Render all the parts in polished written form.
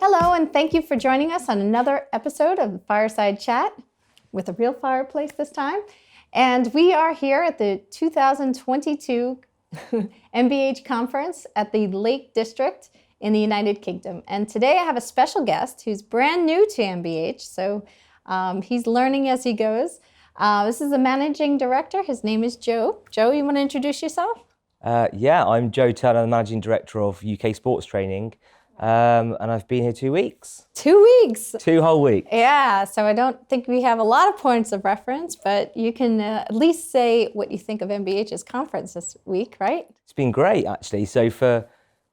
Hello, and thank you for joining us on another episode of Fireside Chat with a real fireplace this time. And we are here at the 2022 MBH conference at the Lake District in the United Kingdom. And today I have a special guest who's brand new to MBH, so he's learning as he goes. This is the managing director. His name is Joe. Joe, you want to introduce yourself? I'm Joe Turner, the managing director of UK Sports Training. And I've been here 2 weeks. 2 weeks. 2 whole weeks. Yeah, so I don't think we have a lot of points of reference, but you can at least say what you think of MBH's conference this week, right? It's been great, actually. So for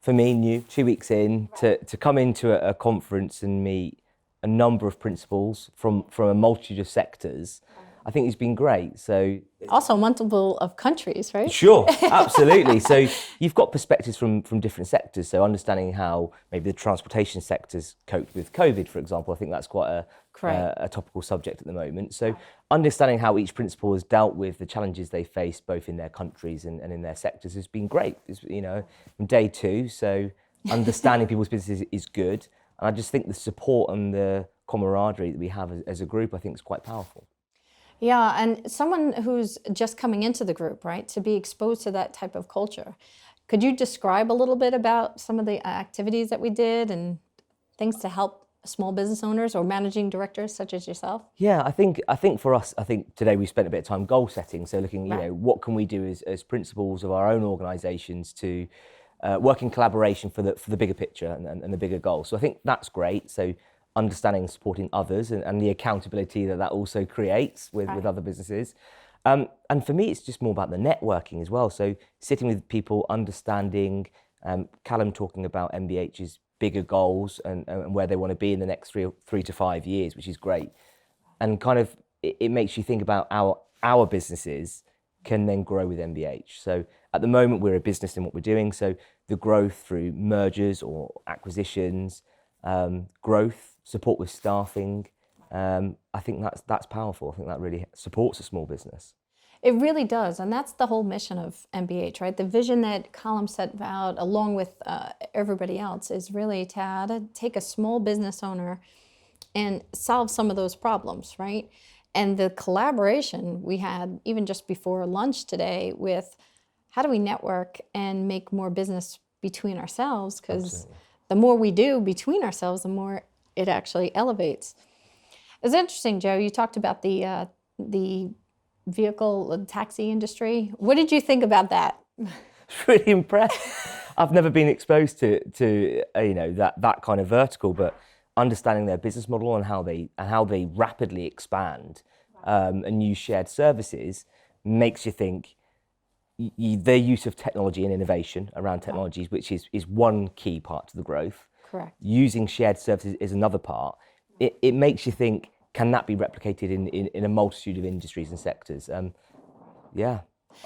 me, new, 2 weeks in, to come into a conference and meet a number of principals from a multitude of sectors, I think it's been great. So also multiple of countries, right? Sure, absolutely. So you've got perspectives from different sectors. So understanding how maybe the transportation sectors coped with COVID, for example, I think that's quite a topical subject at the moment. So understanding how each principal has dealt with the challenges they face both in their countries and in their sectors has been great. It's, from day 2, so understanding people's businesses is good. And I just think the support and the camaraderie that we have as a group, I think is quite powerful. Yeah, and someone who's just coming into the group, right, to be exposed to that type of culture. Could you describe a little bit about some of the activities that we did and things to help small business owners or managing directors such as yourself? Yeah, I think for us, today we spent a bit of time goal setting. So looking, what can we do as principals of our own organisations to work in collaboration for the bigger picture and the bigger goal. So I think that's great. So understanding and supporting others and the accountability that also creates with other businesses. And for me, it's just more about the networking as well. So sitting with people, understanding, Callum talking about MBH's bigger goals and where they want to be in the next 3 to 5 years, which is great. And kind of, it makes you think about our businesses can then grow with MBH. So at the moment, we're a business in what we're doing. So the growth through mergers or acquisitions, growth, support with staffing, I think that's powerful. I think that really supports a small business. It really does, and that's the whole mission of MBH, right? The vision that Callum set out, along with everybody else, is really to take a small business owner and solve some of those problems, right? And the collaboration we had, even just before lunch today, with how do we network and make more business between ourselves, because the more we do between ourselves, the more it actually elevates. It's interesting, Joe, you talked about the vehicle taxi industry. What did you think about that? Really impressed. I've never been exposed to that kind of vertical, but understanding their business model and how they rapidly expand and use shared services makes you think their use of technology and innovation around technologies, which is one key part to the growth. Correct. Using shared services is another part. It makes you think, can that be replicated in a multitude of industries and sectors? I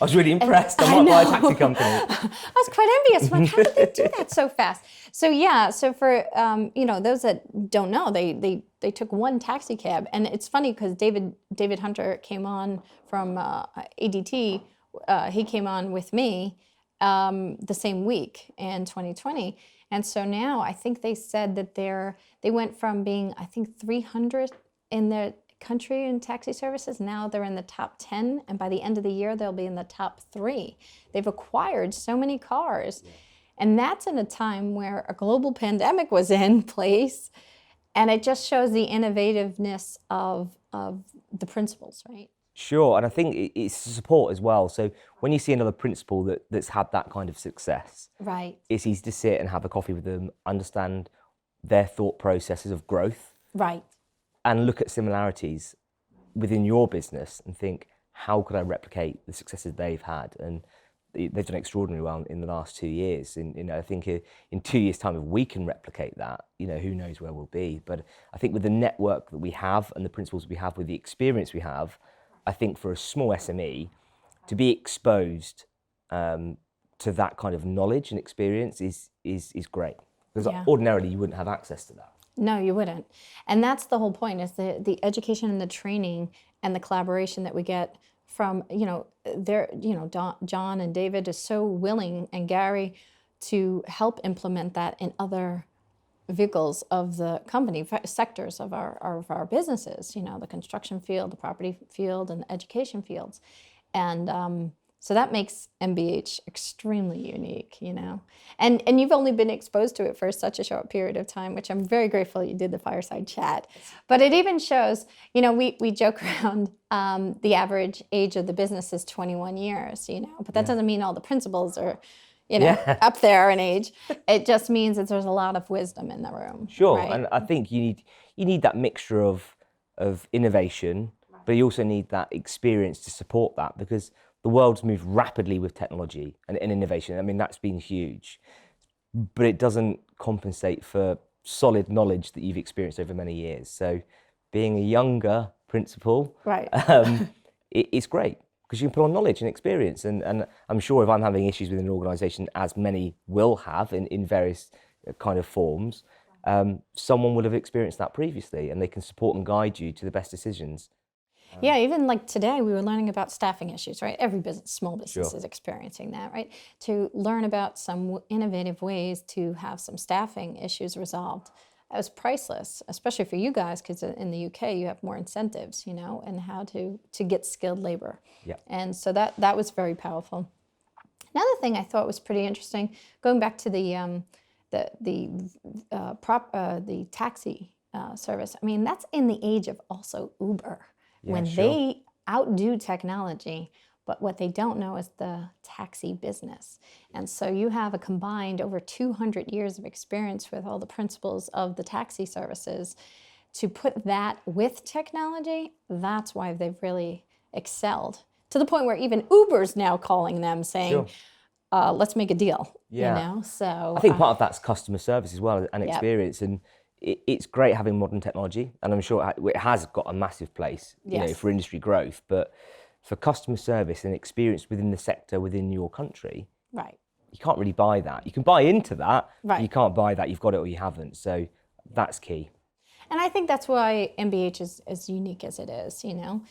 was really impressed. I might buy a taxi company. I was quite envious. Like, how did they do that so fast? So for those that don't know, they took one taxi cab, and it's funny because David Hunter came on from ADT. He came on with me the same week in 2020. And so now I think they said that they went from being, 300 in the country in taxi services. Now they're in the top 10. And by the end of the year, they'll be in the top 3. They've acquired so many cars. Yeah. And that's in a time where a global pandemic was in place. And it just shows the innovativeness of the principles, right? Sure, and I think it's support as well. So when you see another principal that's had that kind of success, right, it's easy to sit and have a coffee with them, understand their thought processes of growth, right, and look at similarities within your business and think, how could I replicate the successes they've had? And they've done extraordinarily well in the last 2 years. And I think in 2 years' time, if we can replicate that, who knows where we'll be. But I think with the network that we have and the principles we have, with the experience we have, I think for a small SME to be exposed to that kind of knowledge and experience is great. Because ordinarily you wouldn't have access to that. No, you wouldn't. And that's the whole point, is the education and the training and the collaboration that we get from, John and David is so willing, and Gary, to help implement that in other vehicles of the company, sectors of our businesses, you know, the construction field, the property field, and the education fields. And so that makes MBH extremely unique, you know. And you've only been exposed to it for such a short period of time, which I'm very grateful you did the fireside chat. But it even shows, you know, we joke around the average age of the business is 21 years, you know, but that doesn't mean all the principals are, you know, up there in age. It just means that there's a lot of wisdom in the room. Sure, right? and I think you need that mixture of innovation, but you also need that experience to support that, because the world's moved rapidly with technology and innovation. I mean, that's been huge, but it doesn't compensate for solid knowledge that you've experienced over many years. So being a younger principal, Right. It's great because you can put on knowledge and experience. And I'm sure if I'm having issues with an organisation, as many will have in various kind of forms, someone would have experienced that previously, and they can support and guide you to the best decisions. Yeah, even like today, we were learning about staffing issues, right? Every business, small business Sure. is experiencing that, right? To learn about some innovative ways to have some staffing issues resolved. That was priceless, especially for you guys, because in the UK, you have more incentives, you know, and how to get skilled labor. Yeah. And so that was very powerful. Another thing I thought was pretty interesting, going back to the taxi service. I mean, that's in the age of also Uber. When sure. they outdo technology, but what they don't know is the taxi business. And so you have a combined over 200 years of experience with all the principles of the taxi services. To put that with technology, that's why they've really excelled. To the point where even Uber's now calling them saying, Sure. let's make a deal, Yeah. you know? So I think part of that's customer service as well, and Yep. experience. And it's great having modern technology, and I'm sure it has got a massive place, you know, Yes. for industry growth. But for customer service and experience within the sector, within your country, right. you can't really buy that. You can buy into that, but Right. you can't buy that. You've got it or you haven't. So that's key. And I think that's why MBH is as unique as it is, you know?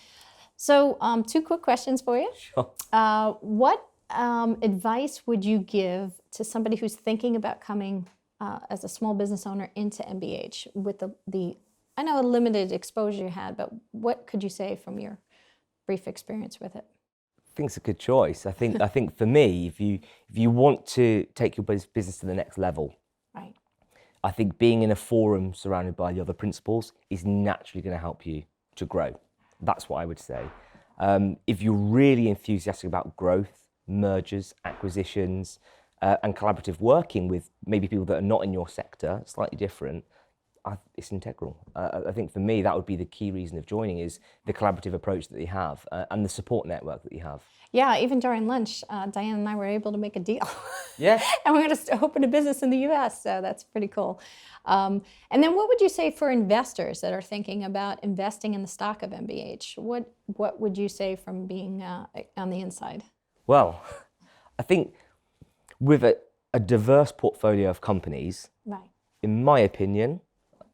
So 2 quick questions for you. Sure. What advice would you give to somebody who's thinking about coming as a small business owner into MBH with the I know a limited exposure you had, but what could you say from your brief experience with it? I think it's a good choice. I think for me, if you want to take your business to the next level, Right. I think being in a forum surrounded by the other principals is naturally going to help you to grow. That's what I would say. If you're really enthusiastic about growth, mergers, acquisitions, and collaborative working with maybe people that are not in your sector, slightly different, it's integral. I think for me, that would be the key reason of joining, is the collaborative approach that they have and the support network that you have. Yeah, even during lunch, Diane and I were able to make a deal. Yeah. And we're going to open a business in the U.S., so that's pretty cool. And then what would you say for investors that are thinking about investing in the stock of MBH? What would you say from being on the inside? Well, I think with a diverse portfolio of companies, Right. in my opinion,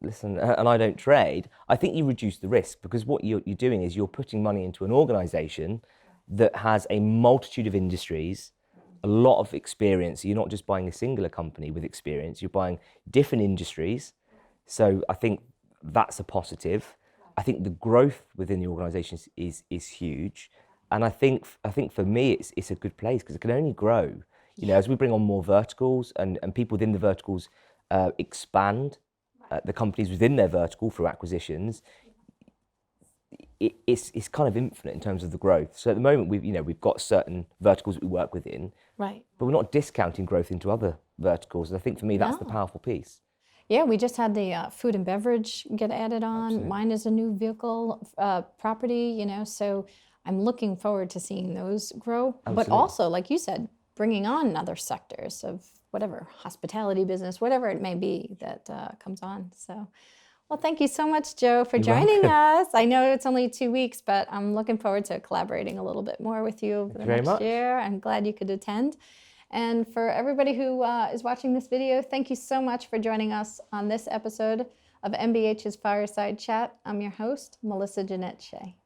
listen, and I don't trade, I think you reduce the risk, because what you're doing is you're putting money into an organisation that has a multitude of industries, a lot of experience. You're not just buying a singular company with experience, you're buying different industries. So I think that's a positive. I think the growth within the organisation is huge. And I think for me, it's a good place because it can only grow. You know, as we bring on more verticals and people within the verticals expand the companies within their vertical through acquisitions, it's kind of infinite in terms of the growth. So at the moment, we've got certain verticals that we work within, Right. but we're not discounting growth into other verticals. And I think for me, that's the No. powerful piece. Yeah, we just had the food and beverage get added on. Absolutely. Mine is a new vehicle property, you know, so I'm looking forward to seeing those grow. But Absolutely. also, like you said, bringing on other sectors of whatever, hospitality business, whatever it may be that comes on. So, well, thank you so much, Joe, for joining us. I know it's only 2 weeks, but I'm looking forward to collaborating a little bit more with you over the very next much. year. I'm glad you could attend. And for everybody who is watching this video, thank you so much for joining us on this episode of MBH's Fireside Chat. I'm your host, Melissa J Shea.